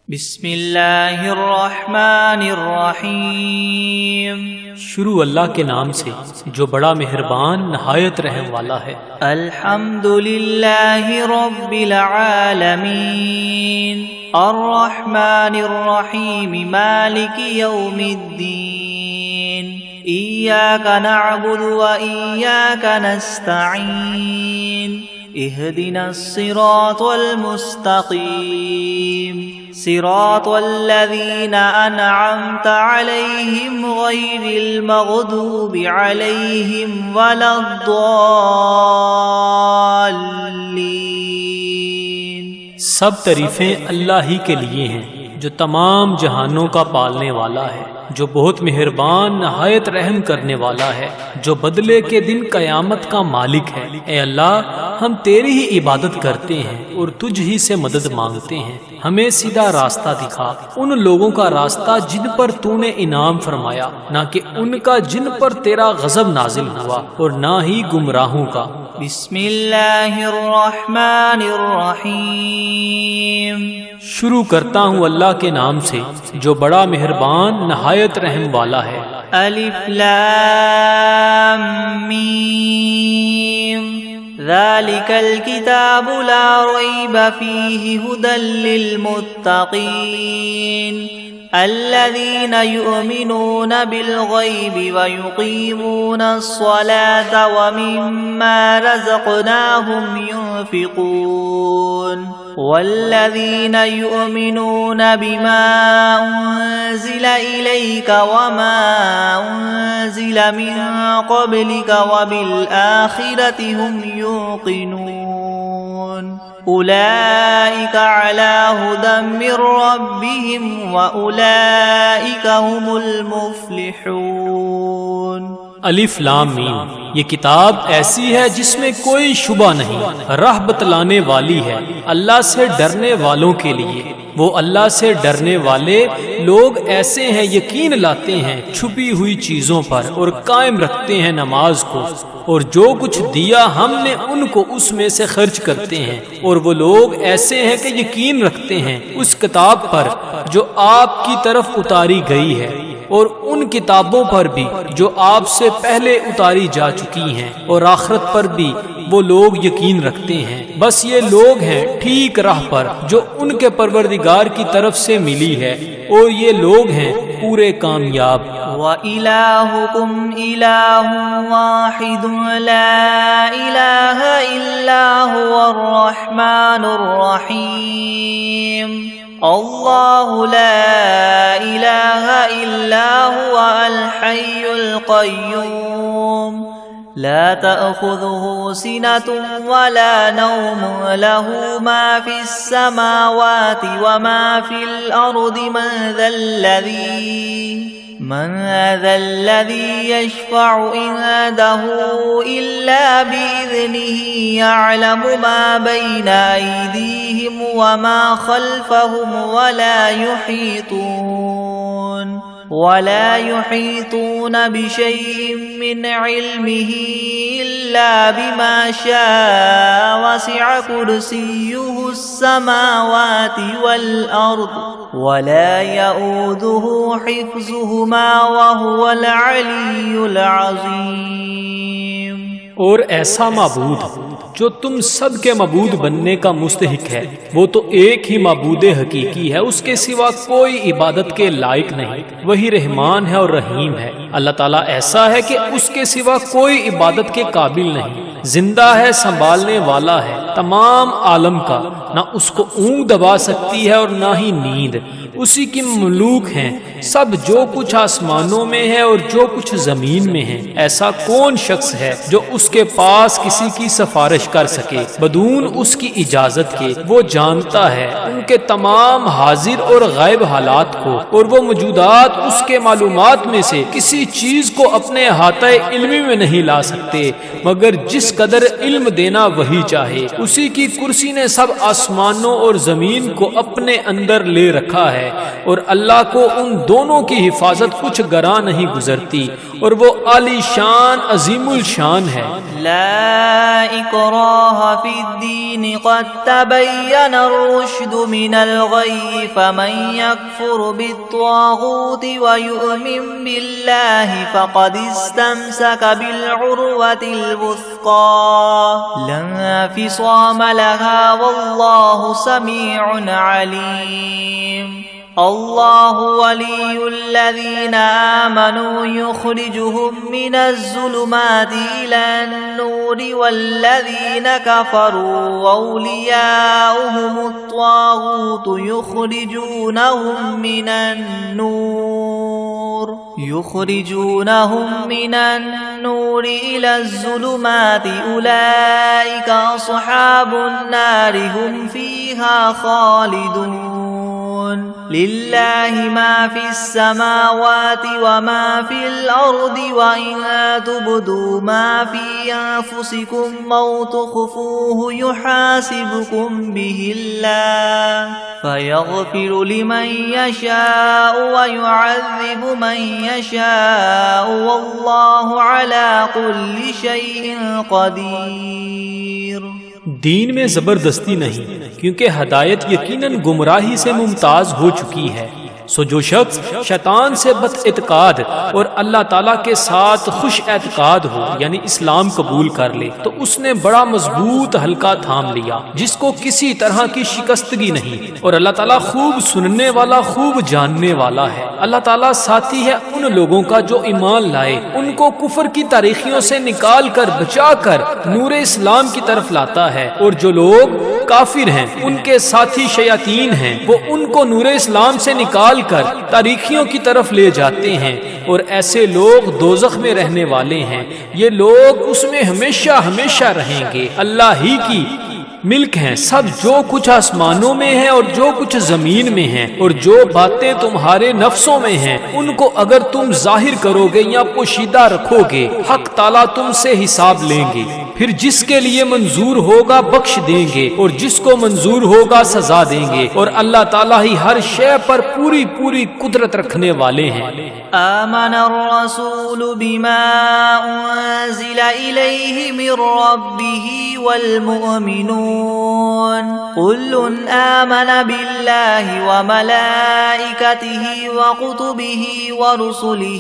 بسم اللہ الرحمن الرحیم۔ شروع اللہ کے نام سے جو بڑا مہربان نہایت رحم والا ہے۔ الحمد للہ رب العالمین الرحمن الرحیم مالک یوم الدین ایاک نعبد و ایاک نستعین اهدنا الصراط المستقيم صراط الذين أنعمت عليهم غير المغضوب عليهم ولا الضالين۔ سب تعریفیں اللہ ہی کے لیے ہیں جو تمام جہانوں کا پالنے والا ہے، جو بہت مہربان نہایت رحم کرنے والا ہے، جو بدلے کے دن قیامت کا مالک ہے۔ اے اللہ، ہم تیری ہی عبادت کرتے ہیں اور تجھ ہی سے مدد مانگتے ہیں۔ ہمیں سیدھا راستہ دکھا، ان لوگوں کا راستہ جن پر تو نے انعام فرمایا، نہ کہ ان کا جن پر تیرا غضب نازل ہوا، اور نہ ہی گمراہوں کا۔ بسم اللہ الرحمن الرحیم۔ شروع کرتا ہوں اللہ کے نام سے جو بڑا مہربان نہایت رحم والا ہے۔ الف لام میم ذالک الکتاب لا ریب فیہ ھدی للمتقین الذین یؤمنون بالغیب ویقیمون الصلاة ومما رزقناہم ينفقون والذین یؤمنون بما انزل الیک وما انزل من قبلک وبالآخرة هم یوقنون اولئک علی ھدی من ربہم واولئک هم المفلحون۔ الف لام میم، یہ کتاب ایسی ہے جس میں کوئی شبہ نہیں، راہ بتلانے والی ہے اللہ سے ڈرنے والوں کے لیے۔ وہ اللہ سے ڈرنے والے لوگ ایسے ہیں یقین لاتے ہیں چھپی ہوئی چیزوں پر اور قائم رکھتے ہیں نماز کو، اور جو کچھ دیا ہم نے ان کو اس میں سے خرچ کرتے ہیں۔ اور وہ لوگ ایسے ہیں کہ یقین رکھتے ہیں اس کتاب پر جو آپ کی طرف اتاری گئی ہے، اور ان کتابوں پر بھی جو آپ سے پہلے اتاری جا چکی ہیں، اور آخرت پر بھی وہ لوگ یقین رکھتے ہیں۔ بس یہ لوگ ہیں ٹھیک راہ پر جو ان کے پروردگار کی طرف سے ملی ہے، اور یہ لوگ ہیں پورے کامیاب۔ وَإِلَٰهُكُمْ إِلَٰهٌ وَاحِدٌ لَا إِلَٰهَ إِلَّا هُوَ الرَّحْمَٰنُ الرَّحِيمُ اللہ لا الہ الا هو الحی القیوم لا تأخذه سنة ولا نوم له ما في السماوات وما في الأرض من ذا الذي يشفع عنده إلا بإذنه يعلم ما بين أيديهم وما خلفهم ولا يحيطون بشيء من علمه إلا بما شاء وسع كرسيه السماوات والأرض ولا يؤوده حفظهما وهو العلي العظيم۔ اور ایسا معبود جو تم سب کے معبود بننے کا مستحق ہے، وہ تو ایک ہی معبود حقیقی ہے، اس کے سوا کوئی عبادت کے لائق نہیں۔ وہی رحمان ہے اور رحیم ہے۔ اللہ تعالیٰ ایسا ہے کہ اس کے سوا کوئی عبادت کے قابل نہیں، زندہ ہے، سنبھالنے والا ہے تمام عالم کا، نہ اس کو اونگ دبا سکتی ہے اور نہ ہی نیند۔ اسی کی مملوک ہیں سب، جو کچھ آسمانوں میں ہے اور جو کچھ زمین میں ہے۔ ایسا کون شخص ہے جو اس کے پاس کسی کی سفارش کر سکے بدون اس کی اجازت کے؟ وہ جانتا ہے ان کے تمام حاضر اور غائب حالات کو، اور وہ موجودات اس کے معلومات میں سے کسی چیز کو اپنے احاطہ علمی میں نہیں لا سکتے مگر جس قدر علم دینا وہی چاہے۔ اسی کی کرسی نے سب آسمانوں اور زمین کو اپنے اندر لے رکھا ہے، ہے، اور اللہ کو ان دونوں کی حفاظت کچھ گراں نہیں گزرتی، اور وہ عالی شان عظیم الشان ہے۔ لا اکراہ فی الدین قد تبین الرشد من الغی فمن یکفر بالطاغوت ویؤمن باللہ فقد استمسک بالعروة الوثقى لا انفصام لها واللہ سمیع علیم۔ اللہ ولی الذین آمنوا یخرجهم من الظلمات إلى النور والذین کفروا اولیاؤهم الطاغوت یخرجونهم من النور إلى الظلمات أولئك أصحاب النار هم فيها خالدون۔ للہ ما فی السماوات وما فی الارض وإن تبدوا ما فی انفسکم او تخفوه یحاسبکم به اللہ فیغفر لمن یشاء ویعذب من یشاء واللہ علی کل شیء قدیر۔ دین میں زبردستی نہیں، کیونکہ ہدایت یقیناً گمراہی سے ممتاز ہو چکی ہے۔ سو جو شخص شیطان سے بد اعتقاد اور اللہ تعالیٰ کے ساتھ خوش اعتقاد ہو، یعنی اسلام قبول کر لے، تو اس نے بڑا مضبوط حلقہ تھام لیا جس کو کسی طرح کی شکستگی نہیں، اور اللہ تعالیٰ خوب سننے والا، خوب جاننے والا ہے۔ اللہ تعالیٰ ساتھی ہے ان لوگوں کا جو ایمان لائے، ان کو کفر کی تاریخیوں سے نکال کر بچا کر نور اسلام کی طرف لاتا ہے، اور جو لوگ کافر ہیں ان کے ساتھی شیاطین ہیں، وہ ان کو نور اسلام سے نکال کر تاریخیوں کی طرف لے جاتے ہیں، اور ایسے لوگ دوزخ میں رہنے والے ہیں، یہ لوگ اس میں ہمیشہ ہمیشہ رہیں گے۔ اللہ ہی کی ملک ہیں سب، جو کچھ آسمانوں میں ہے اور جو کچھ زمین میں ہے، اور جو باتیں تمہارے نفسوں میں ہیں ان کو اگر تم ظاہر کرو گے یا پوشیدہ رکھو گے، حق تعالیٰ تم سے حساب لیں گے، پھر جس کے لیے منظور ہوگا بخش دیں گے، اور جس کو منظور ہوگا سزا دیں گے، اور اللہ تعالیٰ ہی ہر شے پر پوری پوری قدرت رکھنے والے ہیں۔ آمن الرسول بما انزل الیہ من ربہ والمؤمنون كل آمن باللہ وملائکتہ وکتبہ ورسلہ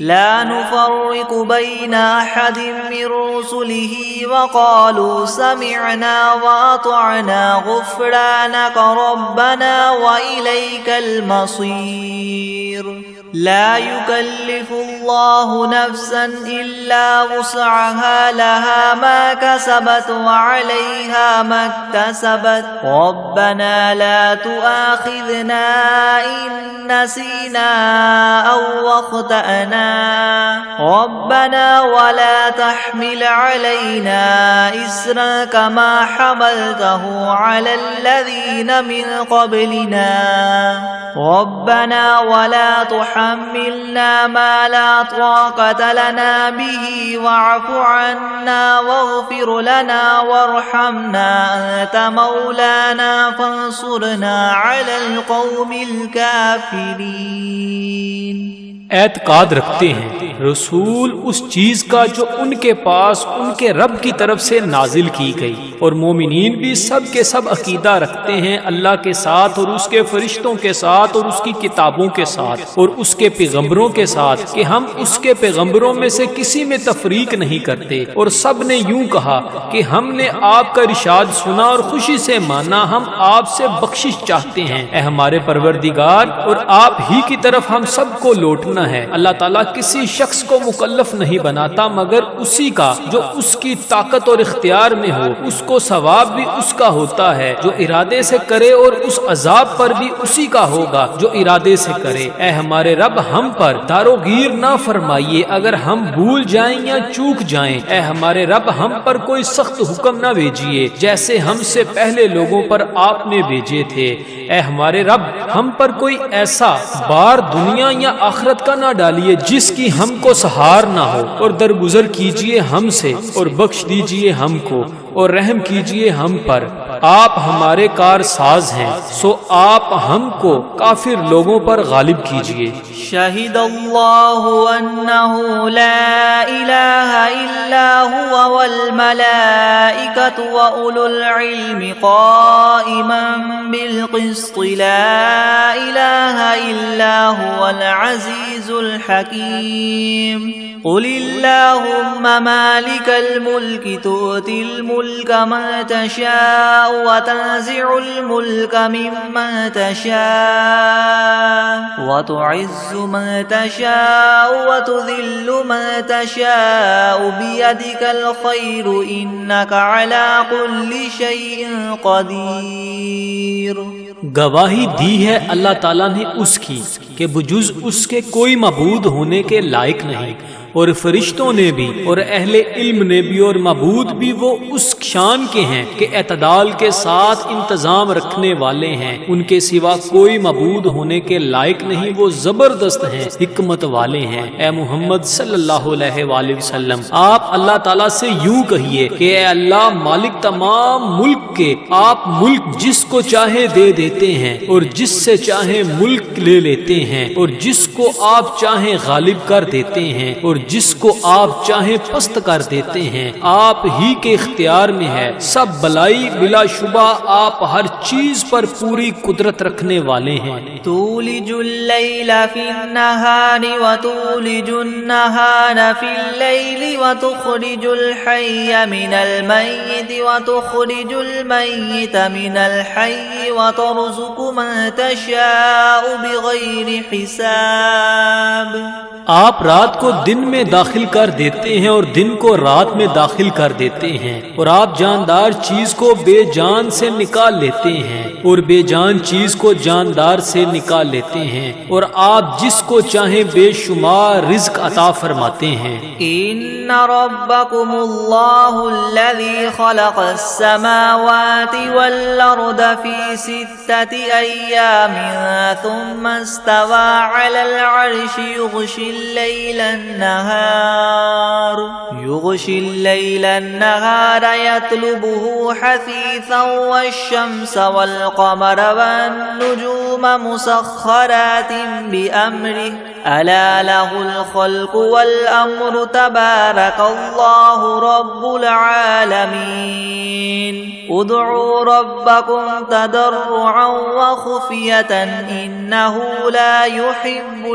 لا نفرق بین احد من رسلہ وقالوا سمعنا واطعنا غفرانک ربنا وإلیک المصیر۔ لا يكلف الله نفسا إلا وسعها لها ما كسبت وعليها ما اكتسبت ربنا لا تؤاخذنا إن نسينا أو أخطأنا ربنا ولا تحمل علينا إسرا كما حملته على الذين من قبلنا ربنا ولا تحملنا ما لا طاقة لنا به واعف عنا واغفر لنا وارحمنا أنت مولانا فانصرنا على القوم الكافرين۔ اعتقاد رکھتے ہیں رسول اس چیز کا جو ان کے پاس ان کے رب کی طرف سے نازل کی گئی، اور مومنین بھی سب کے سب عقیدہ رکھتے ہیں اللہ کے ساتھ اور اس کے فرشتوں کے ساتھ اور اس کی کتابوں کے ساتھ اور اس کے پیغمبروں کے ساتھ کہ ہم اس کے پیغمبروں میں سے کسی میں تفریق نہیں کرتے، اور سب نے یوں کہا کہ ہم نے آپ کا ارشاد سنا اور خوشی سے مانا، ہم آپ سے بخشش چاہتے ہیں اے ہمارے پروردگار، اور آپ ہی کی طرف ہم سب کو لوٹنا ہے۔ اللہ تعالیٰ کسی شخص کو مکلف نہیں بناتا مگر اسی کا جو اس کی طاقت اور اختیار میں ہو، اس کو ثواب بھی اس کا ہوتا ہے جو ارادے سے کرے، اور اس عذاب پر بھی اسی کا ہوگا جو ارادے سے کرے۔ اے ہمارے رب ہم پر داروگیر نہ فرمائیے اگر ہم بھول جائیں یا چوک جائیں، اے ہمارے رب ہم پر کوئی سخت حکم نہ بھیجیے جیسے ہم سے پہلے لوگوں پر آپ نے بھیجے تھے۔ اے ہمارے رب ہم پر کوئی ایسا بار دنیا یا آخرت کا نہ ڈالیے جس کی ہم کو سہار نہ ہو، اور درگزر کیجیے ہم سے اور بخش دیجیے ہم کو اور رحم کیجیے ہم پر۔ آپ ہمارے کار ساز ہیں، سو آپ ہم کو کافر لوگوں پر غالب کیجیے۔ شہد اللہ انہ لا الہ الا ہوا والملائکۃ واولو العلم قائما بالقسط لا الہ الا هو العزیز الحکیم۔ قل اللہم مالک الملک تؤتی الملک من تشاء وتنزع الملک ممن تشاء وتعز من تشاء وتذل من تشاء بیدک الخیر انک علی کل شیء قدیر۔ گواہی دی ہے اللہ تعالیٰ نے اس کی کہ بجز اس کے کوئی معبود ہونے کے لائق نہیں، اور فرشتوں نے بھی اور اہل علم نے بھی اور معبود بھی وہ اس شان کے ہیں کہ اعتدال کے ساتھ انتظام رکھنے والے ہیں، ان کے سوا کوئی معبود ہونے کے لائق نہیں، وہ زبردست ہیں، حکمت والے ہیں۔ اے محمد صلی اللہ علیہ وآلہ وسلم، آپ اللہ تعالیٰ سے یوں کہیے کہ اے اللہ مالک تمام ملک کے، آپ ملک جس کو چاہے دے دیتے ہیں اور جس سے چاہے ملک لے لیتے ہیں، اور جس کو آپ چاہیں غالب کر دیتے ہیں اور جس کو آپ چاہیں پست کر دیتے ہیں، آپ ہی کے اختیار میں ہے سب بلائی، بلا شبہ آپ ہر چیز پر پوری قدرت رکھنے والے ہیں۔ تولج اللیل فی النہار وتولج النہار فی اللیل وتخرج الحی من المیت وتخرج المیت من الحی وترزق من تشاء بغیر حساب۔ آپ رات کو دن میں داخل کر دیتے ہیں اور دن کو رات میں داخل کر دیتے ہیں، اور آپ جاندار چیز کو بے جان سے نکال لیتے ہیں اور بے جان چیز کو جاندار سے نکال لیتے ہیں، اور آپ جس کو چاہیں بے شمار رزق عطا فرماتے ہیں۔ ان ربکم اللہ الذی خلق السماوات والارض فی 6 ایام ثم استوى علی العرش يغشي الليل النهار يطلبه حثيثا والشمس والقمر والنجوم مسخرات بأمره ألا له الخلق والأمر تبارك الله رب العالمين ادعوا ربكم تضرعا وخفية إنه لا يحب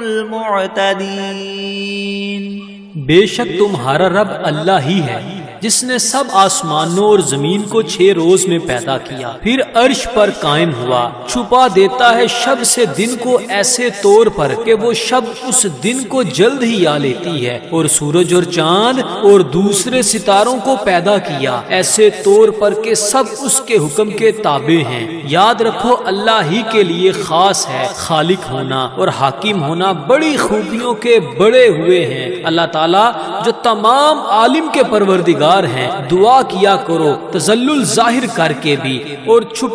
المعتدين۔ بے شک تمہارا رب اللہ ہی ہے جس نے سب آسمانوں اور زمین کو 6 روز میں پیدا کیا، پھر عرش پر قائم ہوا، چھپا دیتا ہے شب سے دن کو ایسے طور پر کہ وہ شب اس دن کو جلد ہی آ لیتی ہے، اور سورج اور چاند اور دوسرے ستاروں کو پیدا کیا ایسے طور پر کہ سب اس کے حکم کے تابع ہیں۔ یاد رکھو اللہ ہی کے لیے خاص ہے خالق ہونا اور حاکم ہونا، بڑی خوبیوں کے بڑے ہوئے ہیں اللہ تعالیٰ جو تمام عالم کے پروردگار ہیں۔ دعا کیا کرو تذلل ظاہر کر کے بھی اور چھپ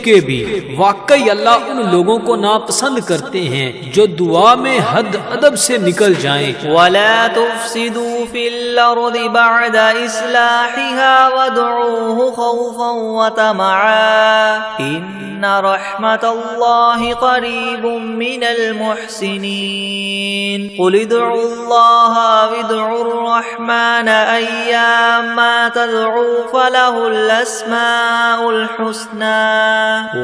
کے بھی، واقعی اللہ ان لوگوں کو ناپسند کرتے ہیں جو دعا میں حد ادب سے نکل جائیں۔ وَلَا تُفْسِدُوا فِي الْأَرْضِ بَعْدَ إِصْلَاحِهَا وَادْعُوهُ خَوْفًا وَطَمَعًا إِنَّ رَحْمَتَ اللَّهِ قَرِيبٌ مِّنَ الْمُحْسِنِينَ قُلِ ادْعُوا اللَّهَ وَادْعُوا الرَّحْمَنَ أَيَّمَّا تَدْعُوا فَلَهُ الْأَسْمَاءُ الْحُسْنَى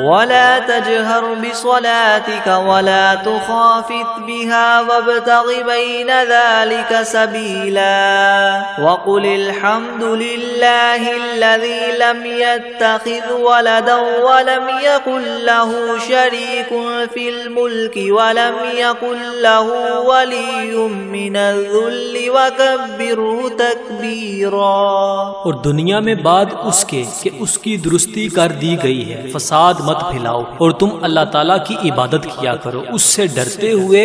وَلَا تَجْهَرْ بِصَلَاتِكَ وَلَا تُخَافِتْ بِهَا وَابْتَغِ بَيْنَ ذَلِكَ سَبِيلًا وَقُلِ الْحَمْدُ لِلَّهِ الَّذِي لَمْ يَتَّخِذْ وَلَدًا وَلَمْ يَكُنْ لَهُ شَرِيكٌ فِي الْمُلْكِ وَلَمْ يَكُنْ لَهُ وَلِيٌّ مِّنَ الذُّلِّ وَكَبِّرْهُ تَكْبِيرًا۔ اور دنیا میں بعد اس کے کہ اس کی درستی کر دی گئی ہے، فساد مت پھیلاؤ، اور تم اللہ تعالیٰ کی عبادت کیا کرو اس سے ڈرتے ہوئے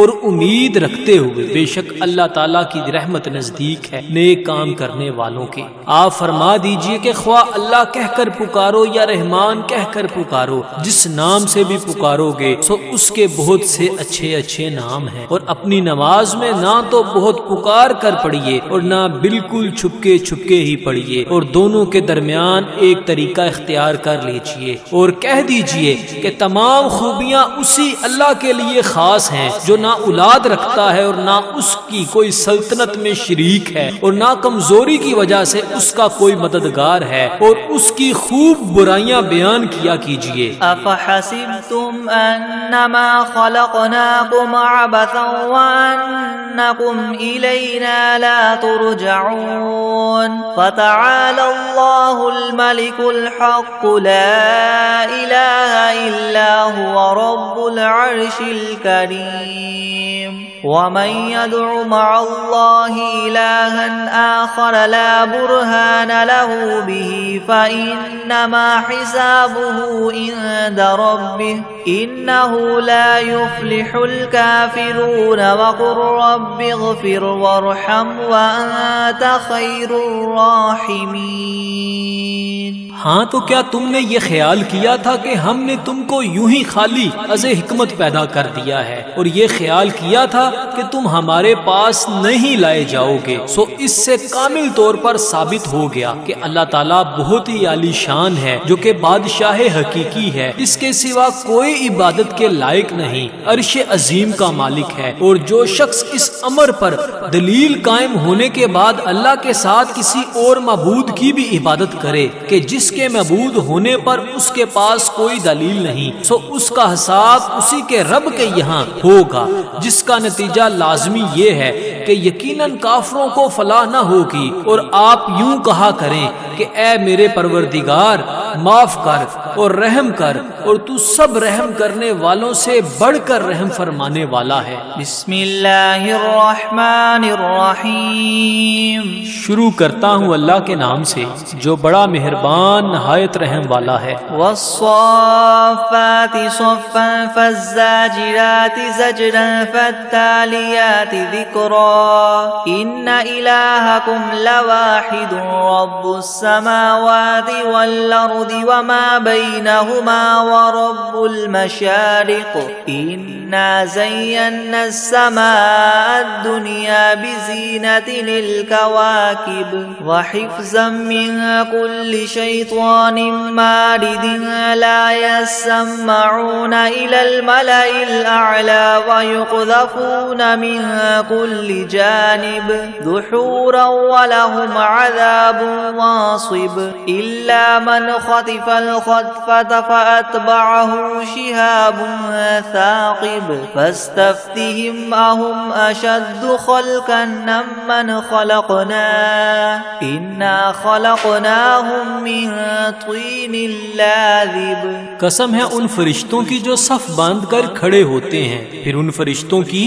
اور امید رکھتے ہوئے، بے شک اللہ تعالیٰ کی رحمت نزدیک ہے نیک کام کرنے والوں کے۔ آپ فرما دیجئے کہ خواہ اللہ کہہ کر پکارو یا رحمان کہہ کر پکارو، جس نام سے بھی پکارو گے سو اس کے بہت سے اچھے اچھے نام ہیں، اور اپنی نماز میں نہ تو بہت پکار کر پڑھیے اور نہ بالکل چھپ چھپکے چھپکے ہی پڑھیے اور دونوں کے درمیان ایک طریقہ اختیار کر لیجئے اور کہہ دیجئے کہ تمام خوبیاں اسی اللہ کے لیے خاص ہیں جو نہ اولاد رکھتا ہے اور نہ اس کی کوئی سلطنت میں شریک ہے اور نہ کمزوری کی وجہ سے اس کا کوئی مددگار ہے، اور اس کی خوب برائیاں بیان کیا کیجئے۔ افحسبتم انما خلقناكم عبثا وانکم الینا لا ترجعون فتعالى الله الملك الحق لا اله الا هو رب العرش الكريم ومن يدع مع الله إلها آخر لا برهان له به فإنما حسابه عند ربه إنه لا يفلح الكافرون وقل رب اغفر وارحم وأنت خير الراحمين۔ ہاں تو کیا تم نے یہ خیال کیا تھا کہ ہم نے تم کو یوں ہی خالی از حکمت پیدا کر دیا ہے اور یہ خیال کیا تھا کہ تم ہمارے پاس نہیں لائے جاؤ گے؟ سو اس سے کامل طور پر ثابت ہو گیا کہ اللہ تعالیٰ بہت ہی عالی شان ہے، جو کہ بادشاہ حقیقی ہے، اس کے سوا کوئی عبادت کے لائق نہیں، عرش عظیم کا مالک ہے۔ اور جو شخص اس امر پر دلیل قائم ہونے کے بعد اللہ کے ساتھ کسی اور معبود کی بھی عبادت کرے کہ جس کے معبود ہونے پر اس کے پاس کوئی دلیل نہیں، سو اس کا حساب اسی کے رب کے یہاں ہوگا، جس کا نتیجہ لازمی یہ ہے کہ یقیناً کافروں کو فلاح نہ ہوگی۔ اور آپ یوں کہا کریں کہ اے میرے پروردگار معاف کر اور رحم کر، اور تو سب رحم کرنے والوں سے بڑھ کر رحم فرمانے والا ہے۔ بسم اللہ الرحمن الرحیم۔ شروع کرتا ہوں اللہ کے نام سے جو بڑا مہربان نہایت رحم والا ہے۔ والصافات صفا فالزاجرات زجرا فالتاليات ذكرا إن إلهكم لواحد رب السماوات والأرض وما بينهما ورب المشارق إنا زينا السماء الدنيا بزينة للكواكب وحفظا من كل شيطان مارد لا يسمعون إلى الملأ الأعلى ويقذفون من كل جانب دحورا ولهم عذاب واصب إلا من خطف الخطفة فأتبعه شهاب ثاقب فاستفتهم أهم أشد خلقا ممن خلقنا إنا خلقناهم من طين لاذب۔ قسم ہے ان فرشتوں کی جو صف باندھ کر کھڑے ہوتے ہیں، پھر ان فرشتوں کی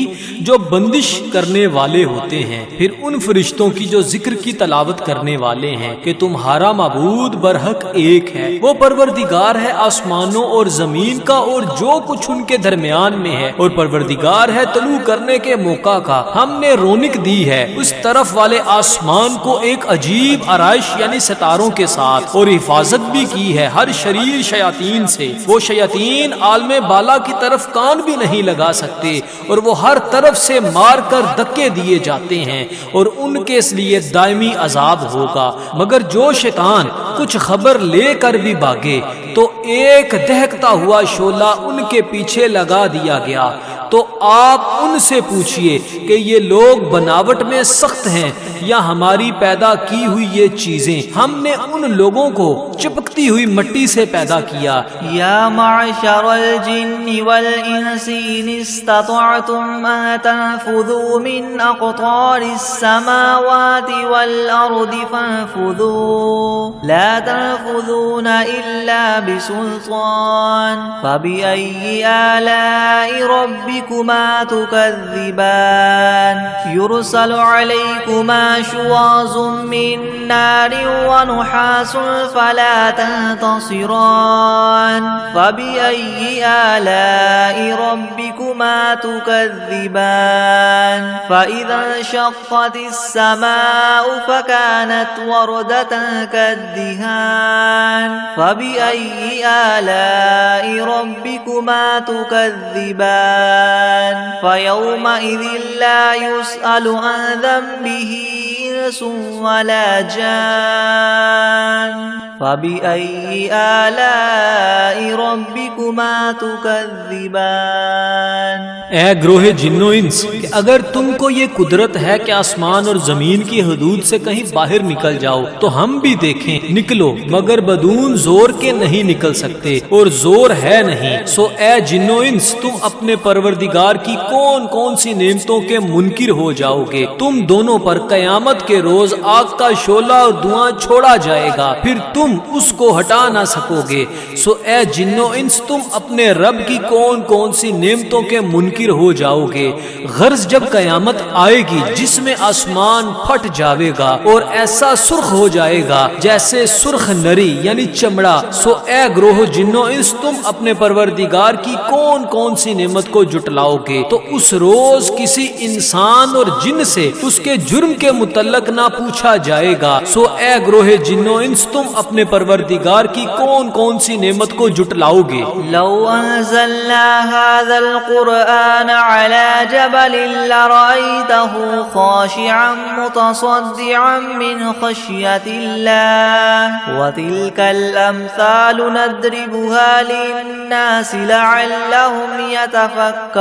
جو بندش کرنے والے ہوتے ہیں، پھر ان فرشتوں کی جو ذکر کی تلاوت کرنے والے ہیں کہ تمہارا معبود برحق ایک ہے، وہ پروردگار ہے آسمانوں اور زمین کا اور جو کچھ ان کے درمیان میں ہے، اور پروردگار ہے طلوع کرنے کے موقع کا۔ ہم نے رونق دی ہے اس طرف والے آسمان کو ایک عجیب آرائش یعنی ستاروں کے ساتھ، اور حفاظت بھی کی ہے ہر شریر شیاطین سے۔ وہ شیاطین عالم بالا کی طرف کان بھی نہیں لگا سکتے، اور وہ ہر طرف سے مار کر دھکے دیے جاتے ہیں، اور ان کے اس لیے دائمی عذاب ہوگا۔ مگر جو شیطان کچھ خبر لے کر بھی بھاگے تو ایک دہکتا ہوا شعلہ ان کے پیچھے لگا دیا گیا۔ تو آپ ان سے پوچھئے کہ یہ لوگ بناوٹ میں سخت ہیں یا ہماری پیدا کی ہوئی یہ چیزیں؟ ہم نے ان لوگوں کو چپکتی ہوئی مٹی سے پیدا کیا۔ یا معشر الجن والانس ان استطعتم ان تنفذوا من اقطار السماوات والارض فانفذوا لا تنفذون الا بسلطان فبأي آلاء ربكما تكذبان يرسل عليكما شواظ من نار ونحاس فلا تنتصران فبأي آلاء ربكما تكذبان فإذا انشقت السماء فكانت وردة كالدهان فبأي آلاء ربكما تكذبان فيومئذ لا يسأل عن ذنبه إنس ولا جان فبأي آلاء ربكما تكذبان۔ اے گروہ جن و انس، کہ اگر تم کو یہ قدرت ہے کہ آسمان اور زمین کی حدود سے کہیں باہر نکل جاؤ تو ہم بھی دیکھیں، نکلو، مگر بدون زور کے نہیں نکل سکتے اور زور ہے نہیں۔ سو اے جن و انس، تم اپنے پروردگار کی کون کون سی نعمتوں کے منکر ہو جاؤ گے؟ تم دونوں پر قیامت کے روز آگ کا شعلہ اور دھواں چھوڑا جائے گا، پھر تم اس کو ہٹا نہ سکو گے۔ سو اے جن و انس، تم اپنے رب کی کون کون سی نعمتوں کے منکر ہو جاؤ گے؟ غرض جب قیامت آئے گی جس میں آسمان پھٹ جاوے گا اور ایسا سرخ ہو جائے گا جیسے سرخ نری یعنی چمڑا، سو اے گروہ جن و انس، تم اپنے پروردگار کی کون کون سی نعمت کو جٹلاؤ گے؟ تو اس روز کسی انسان اور جن سے اس کے جرم کے متعلق نہ پوچھا جائے گا۔ سو اے گروہ جن و انس، تم اپنے پروردگار کی کون کون سی نعمت کو جٹلاؤ گے؟ لو انزلنا هذا القرآن على جبل لرأيته خاشعا متصدعا من خشية الله وتلك الأمثال نضربها للناس لعلهم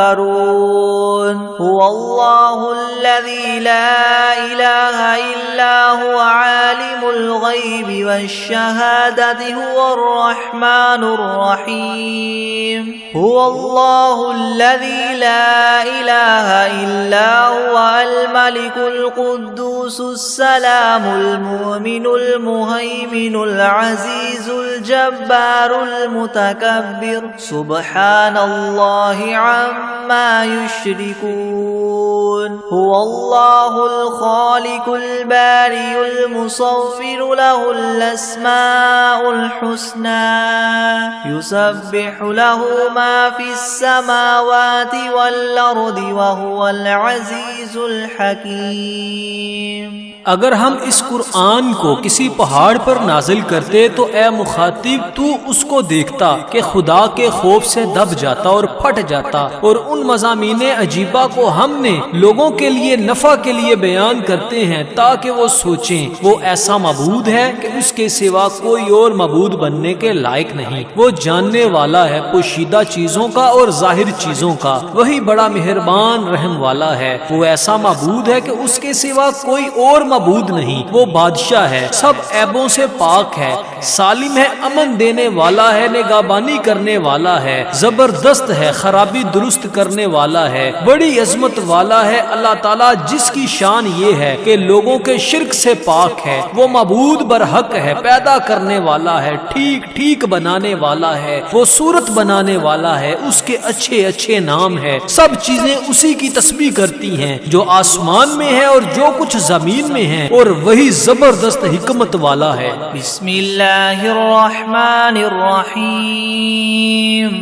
يتفكرون هو الله الذي لا إله إلا هو عالم الغيب والشهادة هو الرحمن الرحيم هو الله الذي لا إله إلا هو الملك القدوس السلام المؤمن المهيمن العزيز الجبار المتكبر سبحان الله عما يشركون هو الله الخالق البارئ المصور له الأسماء الحسنى يسبح له ما في السماوات والأرض وهو العزيز الحكيم۔ اگر ہم اس قرآن کو کسی پہاڑ پر نازل کرتے تو اے مخاطب تو اس کو دیکھتا کہ خدا کے خوف سے دب جاتا اور پھٹ جاتا، اور ان مضامین عجیبہ کو ہم نے لوگوں کے لیے نفع کے لیے بیان کرتے ہیں تاکہ وہ سوچیں وہ ایسا معبود ہے کہ اس کے سوا کوئی اور معبود بننے کے لائق نہیں۔ وہ جاننے والا ہے پوشیدہ چیزوں کا اور ظاہر چیزوں کا، وہی بڑا مہربان رحم والا ہے۔ وہ ایسا معبود ہے کہ اس کے سوا کوئی اور معبود نہیں۔ وہ بادشاہ ہے، سب عیبوں سے پاک ہے، سالم ہے، امن دینے والا ہے، نگہبانی کرنے والا ہے، زبردست ہے، خرابی درست کرنے والا ہے، بڑی عظمت والا ہے۔ اللہ تعالیٰ جس کی شان یہ ہے کہ لوگوں کے شرک سے پاک ہے، وہ معبود برحق ہے، پیدا کرنے والا ہے، ٹھیک ٹھیک بنانے والا ہے، وہ صورت بنانے والا ہے، اس کے اچھے اچھے نام ہے۔ سب چیزیں اسی کی تسبیح کرتی ہیں جو آسمان میں ہے اور جو کچھ زمین میں ہے، اور وہی زبردست حکمت والا ہے۔ بسم اللہ الرحمن الرحیم۔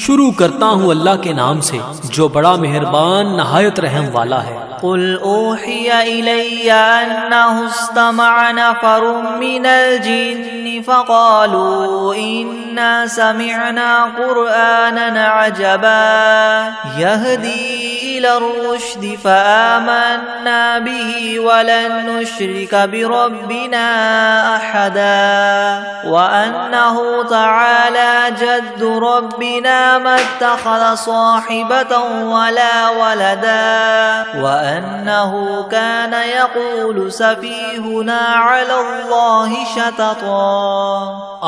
شروع کرتا ہوں اللہ کے نام سے جو بڑا مہربان نہایت رحم والا ہے۔ قل اوحی الی انہ استمع نفر من الجن فقالوا انا سمعنا قرآنا عجبا يهدي الى الرشد فآمنا به ولن نشرك بربنا احدا وانه تعالى جد ربنا ما اتخذ صاحبة ولا ولدا وأنه كان يقول سفيهنا على الله شططا۔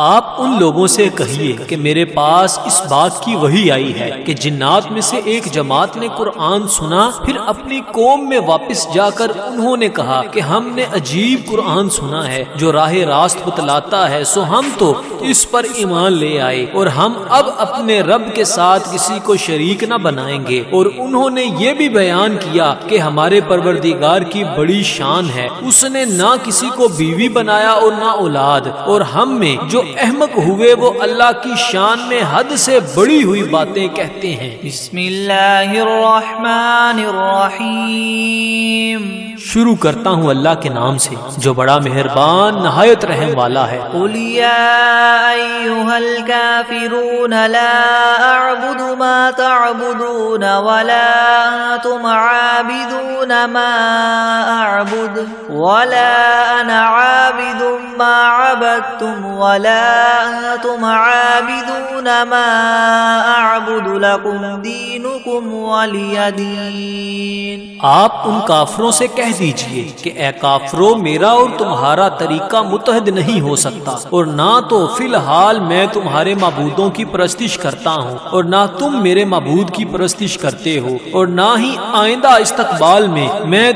آپ ان لوگوں سے کہیے کہ میرے پاس اس بات کی وحی آئی ہے کہ جنات میں سے ایک جماعت نے قرآن سنا، پھر اپنی قوم میں واپس جا کر انہوں نے کہا کہ ہم نے عجیب قرآن سنا ہے جو راہ راست بتلاتا ہے، سو ہم تو اس پر ایمان لے آئے اور ہم اب اپنے رب کے ساتھ کسی کو شریک نہ بنائیں گے۔ اور انہوں نے یہ بھی بیان کیا کہ ہمارے پروردگار کی بڑی شان ہے، اس نے نہ کسی کو بیوی بنایا اور نہ اولاد، اور ہم میں جو احمق ہوئے وہ اللہ کی شان میں حد سے بڑی ہوئی باتیں کہتے ہیں۔ بسم اللہ الرحمن الرحمن الرحیم. شروع کرتا ہوں اللہ کے نام سے جو بڑا مہربان نہایت رحم والا ہے. قل یا ایھا الکافرون لا اعبد ما تعبدون ولا انتم عابدون ما اعبد ولا انا عابد ما عبدتم ولا انتم عابدون ما اعبد لكم دینکم ولی دین. آپ ان کافروں سے کہہ دیجئے کہ اے کافرو میرا اور تمہارا طریقہ متحد نہیں ہو سکتا، اور نہ تو فی الحال میں تمہارے معبودوں کی پرستش کرتا ہوں اور نہ تم میرے معبود کی پرستش کرتے ہو، اور نہ ہی آئندہ استقبال میں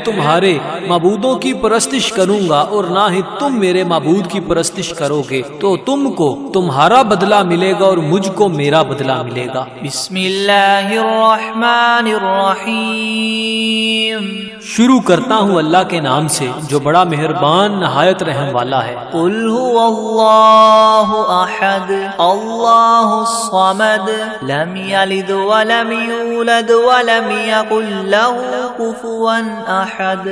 تمہارے معبودوں کی پرستش کروں گا اور نہ ہی تم میرے معبود کی پرستش کرو گے. تو تم کو تمہارا بدلہ ملے گا اور مجھ کو میرا بدلہ ملے گا. بسم اللہ الرحمن الرحیم. شروع کرتا ہوں اللہ کے نام سے جو بڑا مہربان نہایت رحم والا ہے. قل هو اللہ احد اللہ الصمد لم یلد ولم یولد ولم یکن له کفوا احد.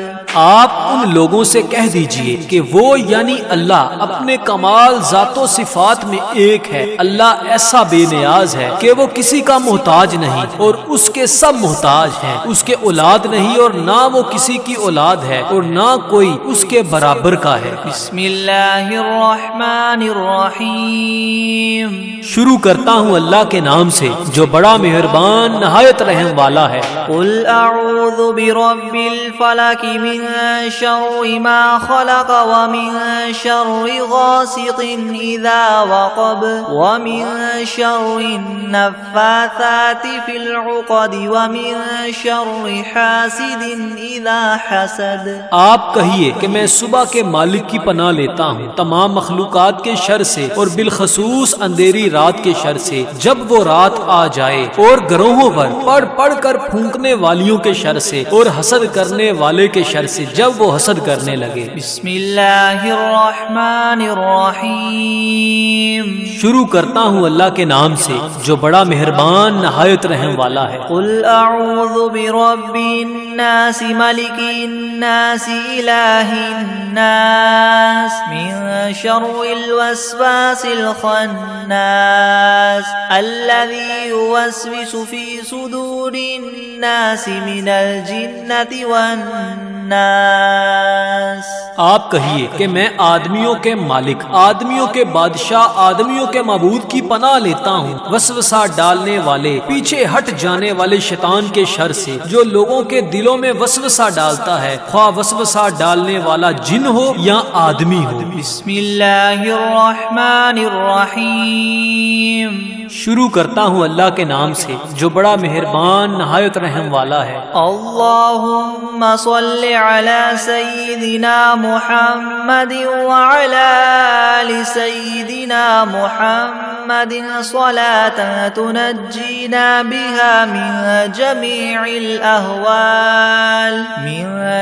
آپ ان لوگوں سے کہہ دیجئے کہ وہ یعنی اللہ اپنے کمال ذات و صفات میں ایک ہے. اللہ ایسا بے نیاز ہے کہ وہ کسی کا محتاج نہیں اور اس کے سب محتاج ہیں. اس کے اولاد نہیں اور نہ وہ کسی کی اولاد ہے اور نہ کوئی اس کے برابر کا ہے. بسم اللہ الرحمن الرحیم. شروع کرتا ہوں اللہ کے نام سے جو بڑا مہربان نہایت رحم والا ہے. قل اعوذ برب الفلق من شر ما خلق ومن شر غاسق اذا وقب ومن شر النفاثات في العقد ومن شر حاسد اذا حسد. آپ کہیے کہ میں صبح کے مالک کی پناہ لیتا ہوں تمام مخلوقات کے شر سے اور بالخصوص اندھیری رات کے شر سے جب وہ رات آ جائے، اور گروہوں پر پڑھ پڑھ کر پھونکنے والیوں کے شر سے اور حسد کرنے والے کے شر سے جب وہ حسد کرنے لگے. بسم اللہ الرحمن الرحیم. شروع کرتا ہوں اللہ کے نام سے جو بڑا مہربان نہایت رحم والا ہے. قل اعوذ برب الناس ملک الناس الہ الناس من شر الوسواس الخناس الذي يوسوس في صدور الناس من الجنة والناس. آپ کہیے کہ میں آدمیوں کے مالک، آدمیوں کے بادشاہ، آدمیوں کے معبود کی پناہ لیتا ہوں وسوسہ ڈالنے والے، پیچھے ہٹ جانے والے شیطان کے شر سے جو لوگوں کے دلوں میں وسوسہ ڈالتا ہے، خواہ وسوسہ ڈالنے والا جن ہو یا آدمی ہو. بسم اللہ الرحمن الرحیم. شروع کرتا ہوں اللہ کے نام سے جو بڑا مہربان نہایت رحم والا ہے. اللہم صل علی سیدنا محمد وعلی آل سیدنا محمد صلاة تنجینا بها من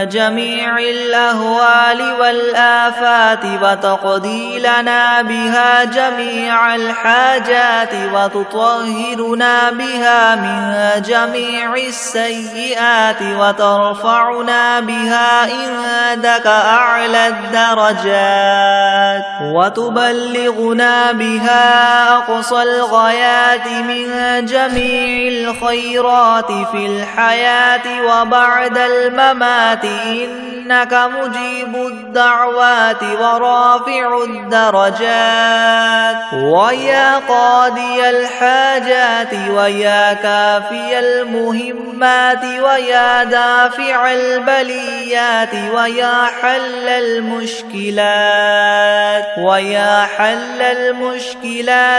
جمیع الأهوال والآفات وتقضی لنا بها جمیع الحاجات وتطهرنا بها من جميع السيئات وترفعنا بها عندك أعلى الدرجات وتبلغنا بها أقصى الغايات من جميع الخيرات في الحياة وبعد الممات إنك مجيب الدعوات ورافع الدرجات ويا قاضي الحاجات ويا كافي المهمات ويا دافع البليات ويا حل المشكلات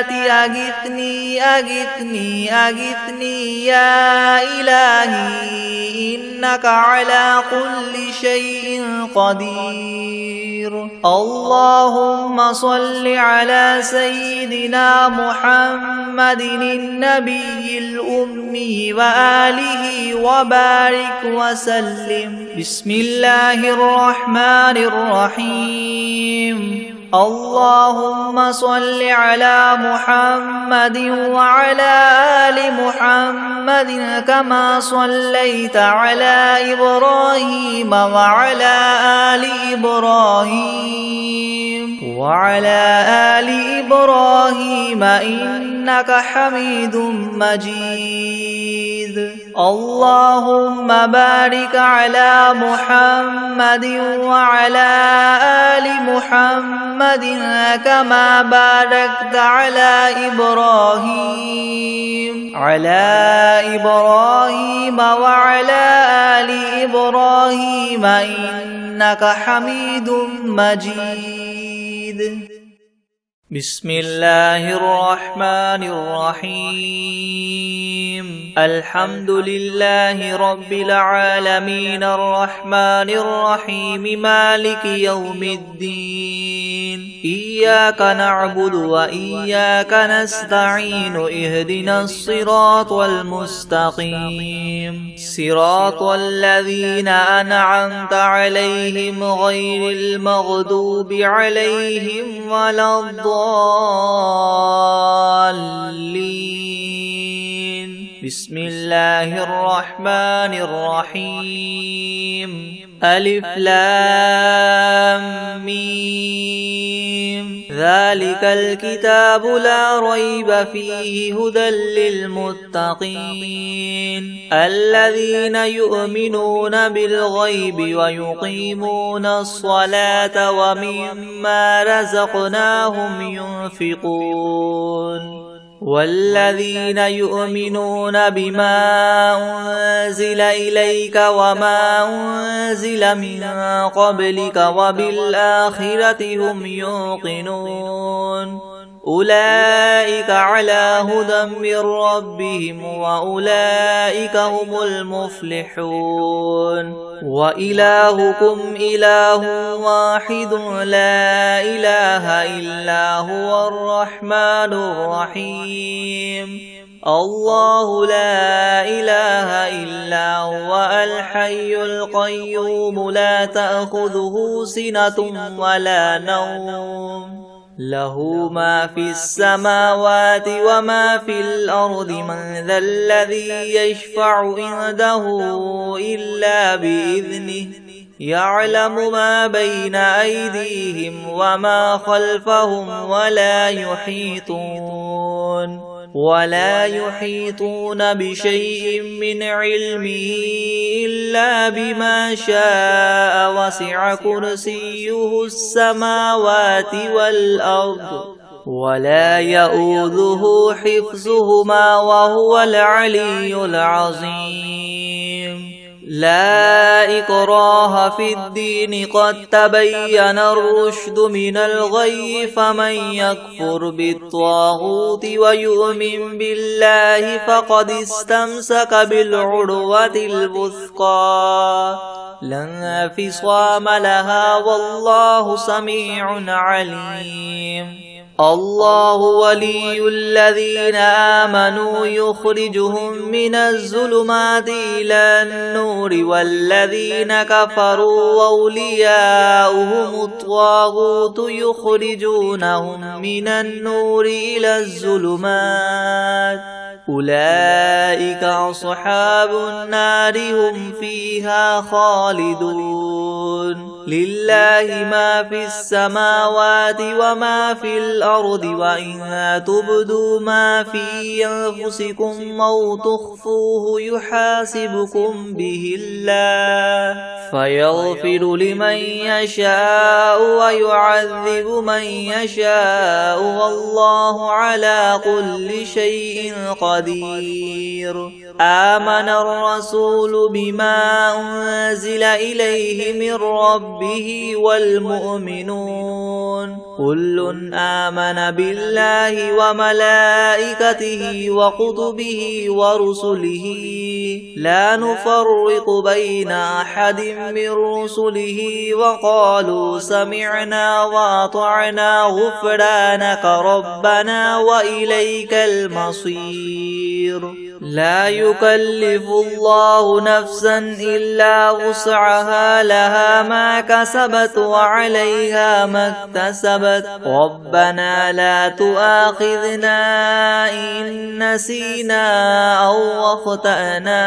أغثني أغثني أغثني يا إلهي إنك على كل شيء قدير. اللهم صل على سيدنا محمد النبي الأمي وآله وبارك وسلم. بسم الله الرحمن الرحيم. اللهم صل على محمد وعلى آل محمد كما صليت على إبراهيم وعلى آل إبراهيم إنك حميد مجيد. اللهم بارك على محمد وعلى آل محمد كما باركت على إبراهيم وعلى آل إبراهيم إنك حميد مجيد. بسم الله الرحمن الرحيم. الحمد لله رب العالمين الرحمن الرحيم مالك يوم الدين. إياك نعبد وإياك نستعين. اهدنا الصراط المستقيم صراط الذين أنعمت عليهم غير المغضوب عليهم ولا الضالين. بسم الله الرحمن الرحيم. ألف لام ميم. ذلك الكتاب لا ريب فيه هدى للمتقين الذين يؤمنون بالغيب ويقيمون الصلاة ومما رزقناهم ينفقون والذين يؤمنون بما أنزل إليك وما أنزل من قبلك وبالآخرة هم يوقنون أولئك على هدى من ربهم وأولئك هم المفلحون. وإلهكم إله واحد لا إله إلا هو الرحمن الرحيم. الله لا إله إلا هو الحي القيوم لا تأخذه سنة ولا نوم له ما في السماوات وما في الأرض. من ذا الذي يشفع عنده إلا بإذنه يعلم ما بين أيديهم وما خلفهم ولا يحيطون بشيء من علمه إلا بما شاء. وسع كرسيه السماوات والأرض ولا يؤوده حفظهما وهو العلي العظيم. لا إكراه في الدين قد تبين الرشد من الغي. فمن يكفر بالطاغوت ويؤمن بالله فقد استمسك بالعروة الوثقى لا انفصام لها والله سميع عليم. الله ولي الذين آمنوا يخرجهم من الظلمات إلى النور والذين كفروا أولياؤهم الطاغوت يخرجونهم من النور إلى الظلمات أولئك أصحاب النار هم فيها خالدون. لله ما في السماوات وما في الأرض وإن تبدوا ما في أنفسكم أو تخفوه يحاسبكم به الله فيغفر لمن يشاء ويعذب من يشاء والله على كل شيء قدير. آمن الرسول بما أنزل إليه من ربه والمؤمنون كل آمن بالله وملائكته وكتبه ورسله لا نفرق بين أحد من رسله وقالوا سمعنا وأطعنا غفرانك ربنا وإليك المصير. لا يكلف الله نفسا إلا وسعها لها ما كسبت وعليها ما اكتسبت ربنا لا تؤاخذنا إن نسينا أو أخطأنا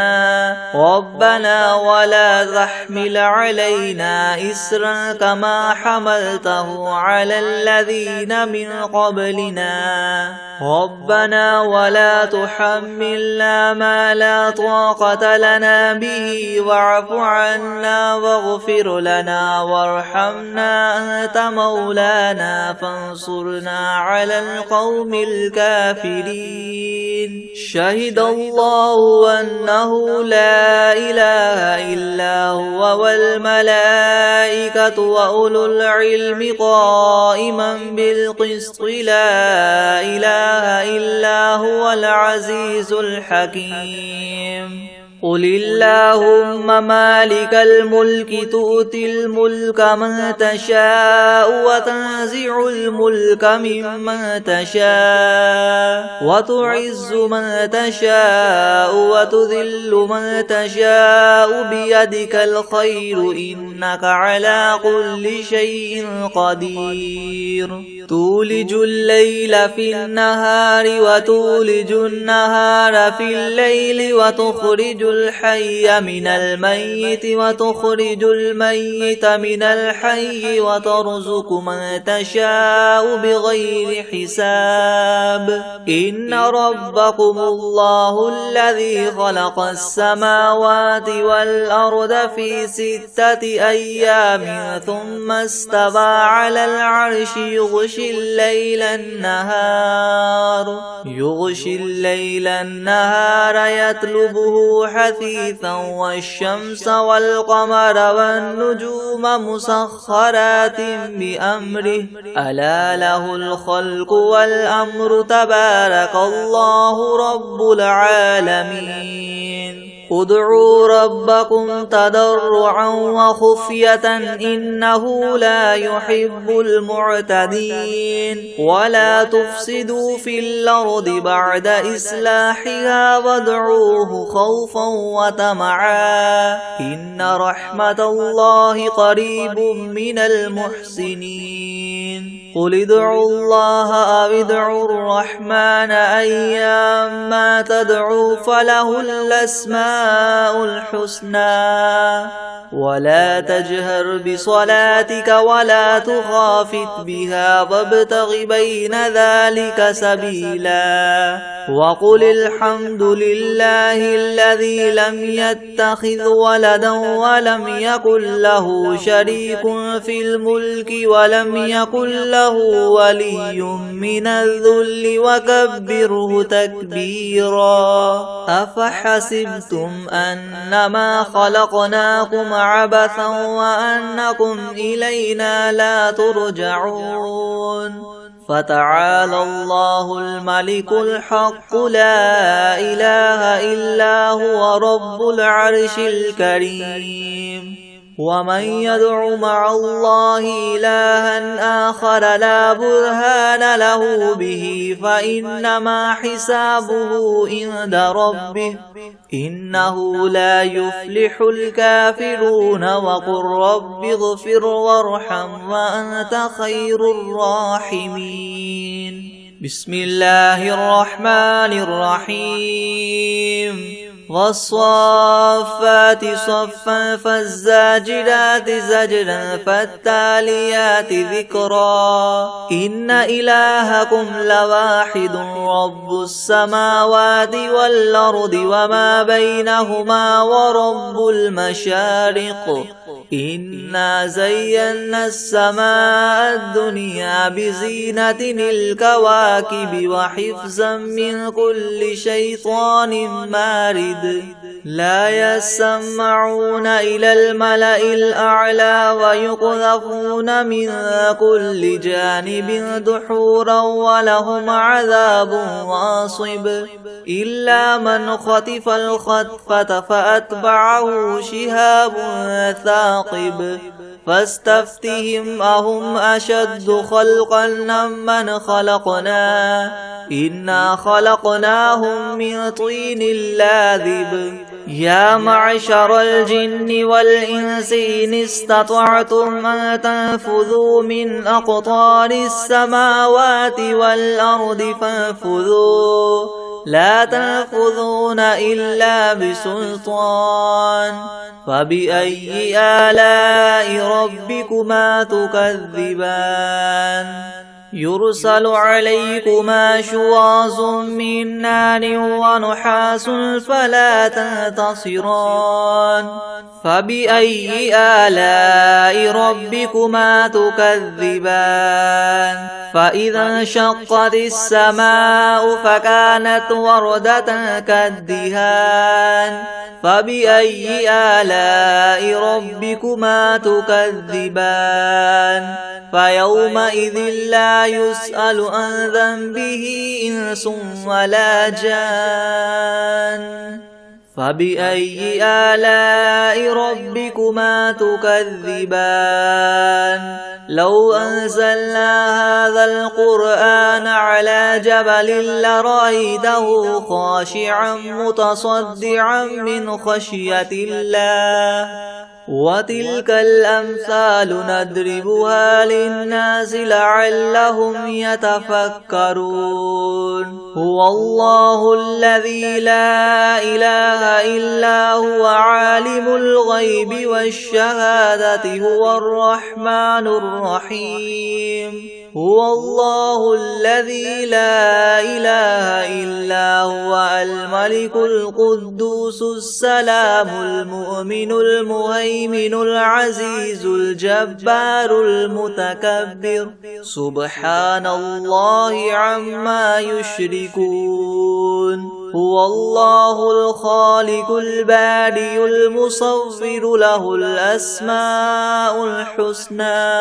ربنا ولا تحمل علينا إسرا كما حملته على الذين من قبلنا ربنا ولا تحملنا ما لا طاقة لنا به واعف عنا واغفر لنا وارحمنا أنت مولانا فانصرنا على القوم الكافرين شهد الله أنه لا إله إلا هو والملائكة وأولو العلم قائما بالقسط لا إله إلا هو العزيز الحكيم قل اللهم مالك الملك تؤتي الملك من تشاء وتنزع الملك ممن تشاء وتعز من تشاء وتذل من تشاء بيدك الخير إنك على كل شيء قدير تولج الليل في النهار وتولج النهار في الليل وتخرج الحي من الميت وتخرج الميت من الحي وترزق من تشاء بغير حساب إن ربكم الله الذي خلق السماوات والأرض في 6 أيام ثم استوى على العرش يغشي الليل النهار يطلبه حثيثا والشمس والقمر والنجوم مسخرات بأمره ألا له الخلق والأمر تبارك الله رب العالمين ادعوا ربكم تضرعا وخفية إنه لا يحب المعتدين ولا تفسدوا في الأرض بعد إصلاحها وادعوه خوفا وطمعا إن رحمة الله قريب من المحسنين قل ادعوا الله أو ادعوا الرحمن أيما تدعوا فله الأسماء الحسنى ولا تجهر بصلاتك ولا تخافت بها وابتغ بين ذلك سبيلا وقل الحمد لله الذي لم يتخذ ولدا ولم يكن له شريك في الملك ولم يكن له ولي من الذل وكبره تكبيرا أفحسبتم أنما خلقناكم عبثا وأنكم إلينا لا ترجعون فتعالى الله الملك الحق لا إله إلا هو رب العرش الكريم ومن يدع مع الله إلها آخر لا برهان له به فإنما حسابه عند ربه إنه لا يفلح الكافرون وقل رب اغفر وارحم وأنت خير الراحمين بسم الله الرحمن الرحيم والصافات صفا فالزاجرات زجرا فالتاليات ذكرا إن إلهكم لواحد رب السماوات والأرض وما بينهما ورب المشارق إنا زينا السماء الدنيا بزينة الكواكب وحفظا من كل شيطان مارد لا يسمعون إلى الملأ الأعلى ويقذفون من كل جانب دحورا ولهم عذاب واصب إلا من خطف الخطفة فأتبعه شهاب ثاقب فاستفتهم أهم أشد خلقا ممن خلقنا إنا خلقناهم من طين لاذب يا معشر الجن والإنس إن استطعتم أن تنفذوا من أقطار السماوات والأرض فانفذوا لا تنفذون إلا بسلطان فبأي آلاء ربكما تكذبان يرسل عليكما شواظ من نار ونحاس فلا تنتصران فبأي آلاء ربكما تكذبان فإذا انشقت السماء فكانت وردة كالدهان فبأي آلاء ربكما تكذبان فيومئذ لا يسأل عن ذنبه إنس ولا جان فبأي آلاء ربكما تكذبان لو أنزلنا هذا القرآن على جبل لرأيته خاشعا متصدعا من خشية الله وتلك الأمثال نضربها للناس لعلهم يتفكرون هو الله الذي لا إله إلا هو عالم الغيب والشهادة هو الرحمن الرحيم هو الله الذي لا إله إلا هو الملك القدوس السلام المؤمن المهيمن العزيز الجبار المتكبر سبحان الله عما يشركون هو الله الخالق البارئ المصور له الأسماء الحسنى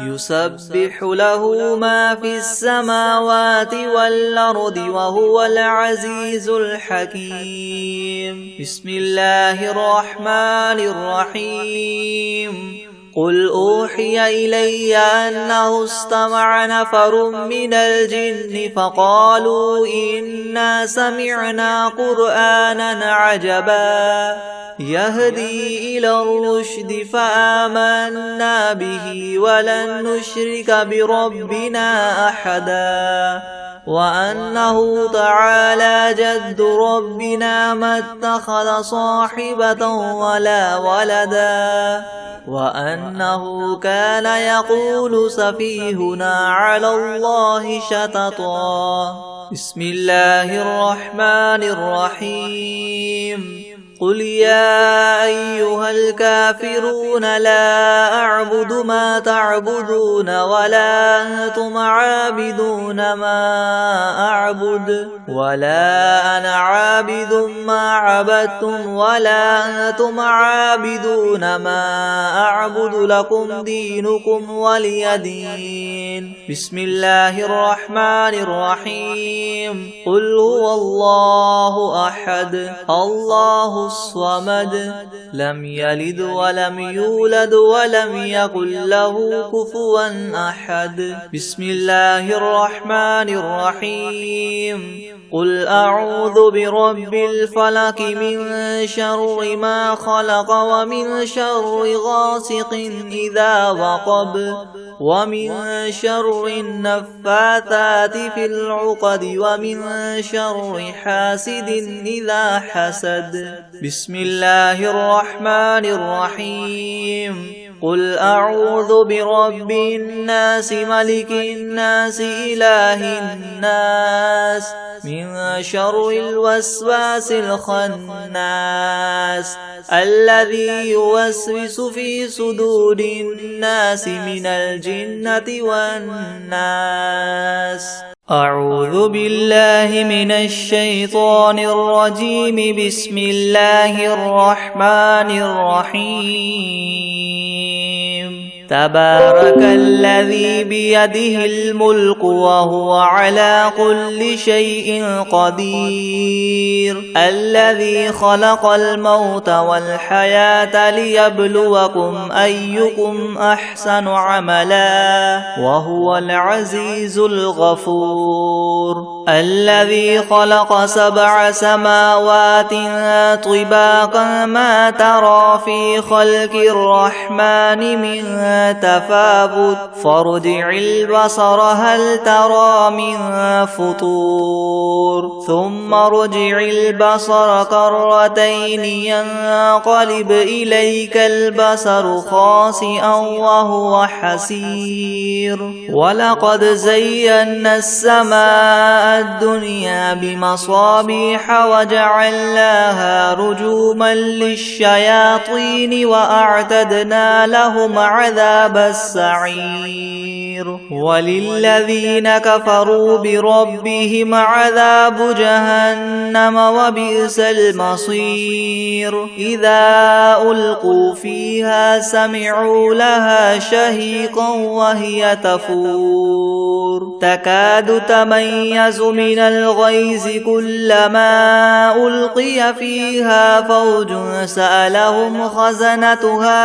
يسبح له ما في السماوات والأرض وهو العزيز الحكيم بسم الله الرحمن الرحيم قل أوحي إلي أنه استمع نفر من الجن فقالوا إنا سمعنا قرآنا عجبا يهدي إلى الرشد فآمنا به ولن نشرك بربنا أحدا وأنه تعالى جد ربنا ما اتخذ صاحبة ولا ولدا وأنه كان يقول سفيهنا على الله شططا بسم الله الرحمن الرحيم قل يا أيها الكافرون لا أعبد ما تعبدون ولا أنتم عابدون ما أعبد ولا أنا عابد ما عبدتم ولا أنتم عابدون ما أعبد لكم دينكم ولي دين بسم الله الرحمن الرحيم قل هو الله أحد الله الصمد لم يلد ولم يولد ولم يكن له كفوا أحد بسم الله الرحمن الرحيم قل أعوذ برب الفلق من شر ما خلق ومن شر غاسق إذا وقب ومن شر النفاثات في العقد ومن شر حاسد إذا حسد بسم الله الرحمن الرحيم قل أعوذ برب الناس ملك الناس إله الناس من شر الوسواس الخناس الذي يوسوس في صدور الناس من الجنة والناس أعوذ بالله من الشيطان الرجيم بسم الله الرحمن الرحيم تبارك الذي بيده الملك وهو على كل شيء قدير الذي خلق الموت والحياة ليبلوكم أيكم أحسن عملا وهو العزيز الغفور الذي خلق 7 سماوات طباقا ما ترى في خلق الرحمن من تفاوت فارجع البصر هل ترى من فطور ثم ارجع البصر كرتين ينقلب إليك البصر خاسئا وهو حسير ولقد زينا السماء الدنيا بمصابيح وجعلناها رجوما للشياطين وأعتدنا لهم عذاب السعير وللذين كفروا بربهم عذاب جهنم وبئس المصير إذا ألقوا فيها سمعوا لها شهيقا وهي تفور تكاد تميز من الغيظ كلما ألقي فيها فوج سألهم خزنتها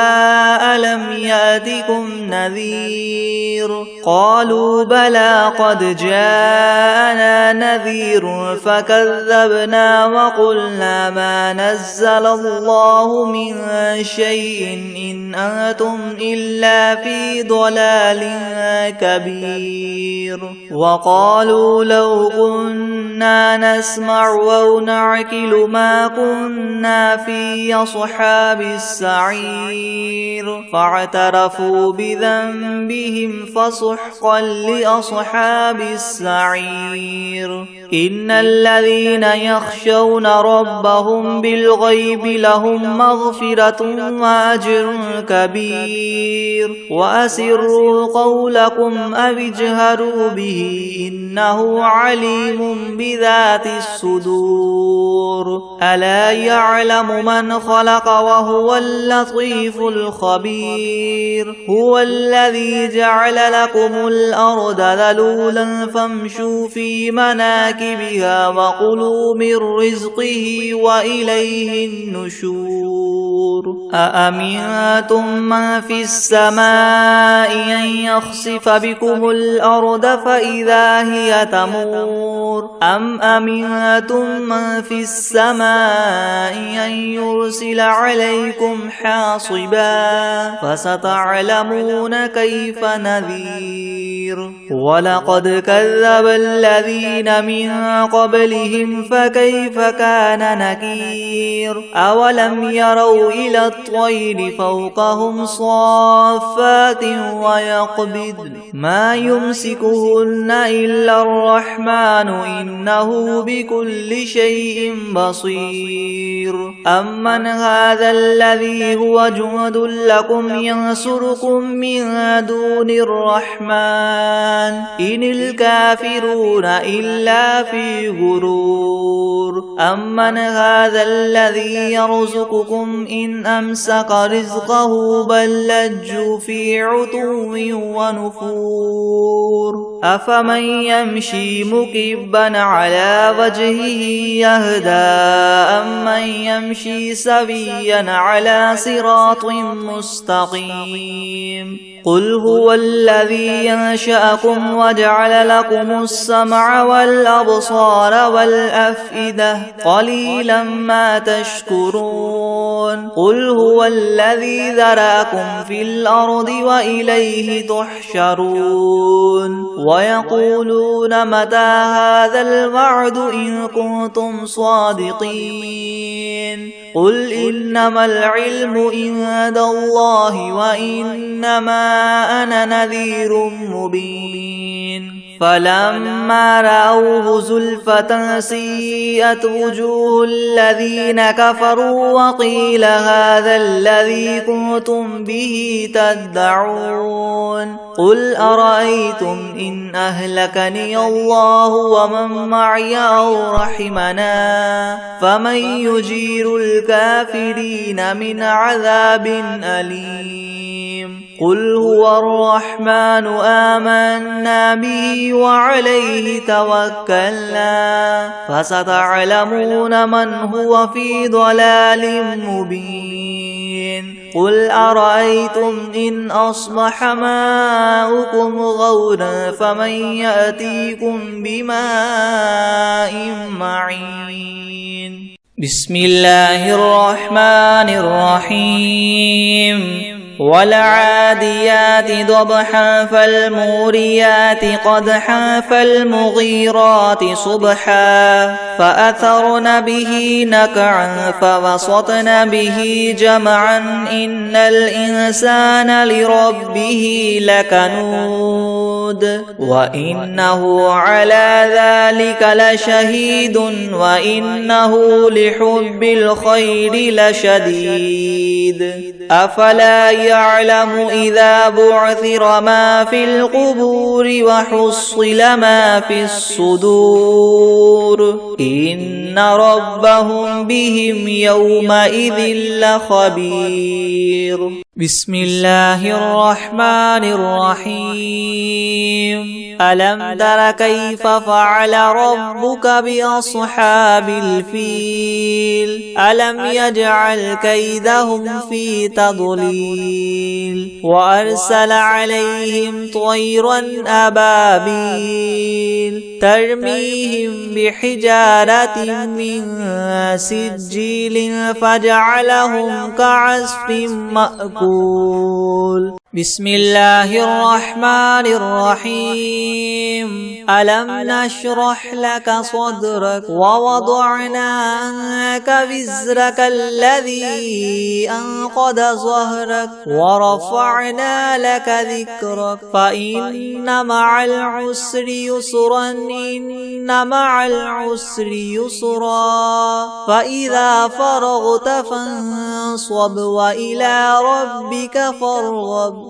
ألم يأتكم نذير قالوا بلى قد جاءنا نذير فكذبنا وقلنا ما نزل الله من شيء إن أنتم إلا في ضلال كبير وقالوا لو كنا نسمع أو نعقل ما كنا في أصحاب السعير فاعترفوا بذنبهم فسحقا لأصحاب السعير إن الذين يخشون ربهم بالغيب لهم مغفرة وأجر كبير وأسروا قولكم أو اجهروا به إنه عليم بذات الصدور ألا يعلم من خلق وهو اللطيف الخبير هو الذي جعل لكم الأرض ذلولا فامشوا في مناكبها وكلوا من رزقه وإليه النشور أأمنتم من في السماء أن يخسف بكم الأرض فإذا هي تمور أم أمنتم من في السماء أن يرسل عليكم حاصبا فستعلمون كيف نذير ولقد كذب الذين من قبلهم فكيف كان نكير أولم يروا إلى الطير فوقهم صافات ويقبض ما يمسكهن إلا الرحمن إنه بكل شيء بصير أمن هذا الذي هو جند لكم ينصركم من دون الرحمن إن الكافرون إلا في غرور أمن هذا الذي يرزقكم إن أمسك رزقه بل لجوا في عتو ونفور أفمن يمشي مكبا على وجهه يهدى أمن يمشي سويا على صراط مستقيم قل هو الذي ينشأكم وجعل لكم السمع والأبصار والأفئدة قليلا ما تشكرون قل هو الذي ذرأكم في الأرض وإليه تحشرون ويقولون متى هذا الوعد إن كنتم صادقين قل إنما العلم عند الله وإنما أنا نذير مبين فلما رأوه زلفة سيئت وجوه الذين كفروا وقيل هذا الذي كنتم به تدعون قل أرأيتم إن أهلكني الله ومن معي أو رحمنا فمن يجير الكافرين من عذاب أليم قل هو الرحمن آمنا به وعليه توكلنا فستعلمون من هو في ضلال مبين قل أرأيتم إن أصبح ماؤكم غورا فمن يأتيكم بماء معين بسم الله الرحمن الرحيم والعاديات ضبحا فالموريات قدحا فالمغيرات صبحا فأثرن به نقعا فوسطن به جمعا إن الإنسان لربه لكنود وإنه على ذلك لشهيد وإنه لحب الخير لشديد أفلا يعلم إذا بعثر ما في القبور وحصل ما في الصدور إن ربهم بهم يومئذ لخبير بسم الله الرحمن الرحيم ألم تر كيف فعل ربك بأصحاب الفيل ألم يجعل كيدهم في تضليل وأرسل عليهم طيرا أبابيل ترميهم بحجارة من سجيل فجعلهم كعصف مأكول بسم الله الرحمن الرحيم ألم نشرح لك صدرك ووضعنا عنك وزرك الذي أنقض ظهرك ورفعنا لك ذكرك فإن مع العسر يسرا إن مع العسر يسرا فإذا فرغت فانصب وإلى ربك فارغب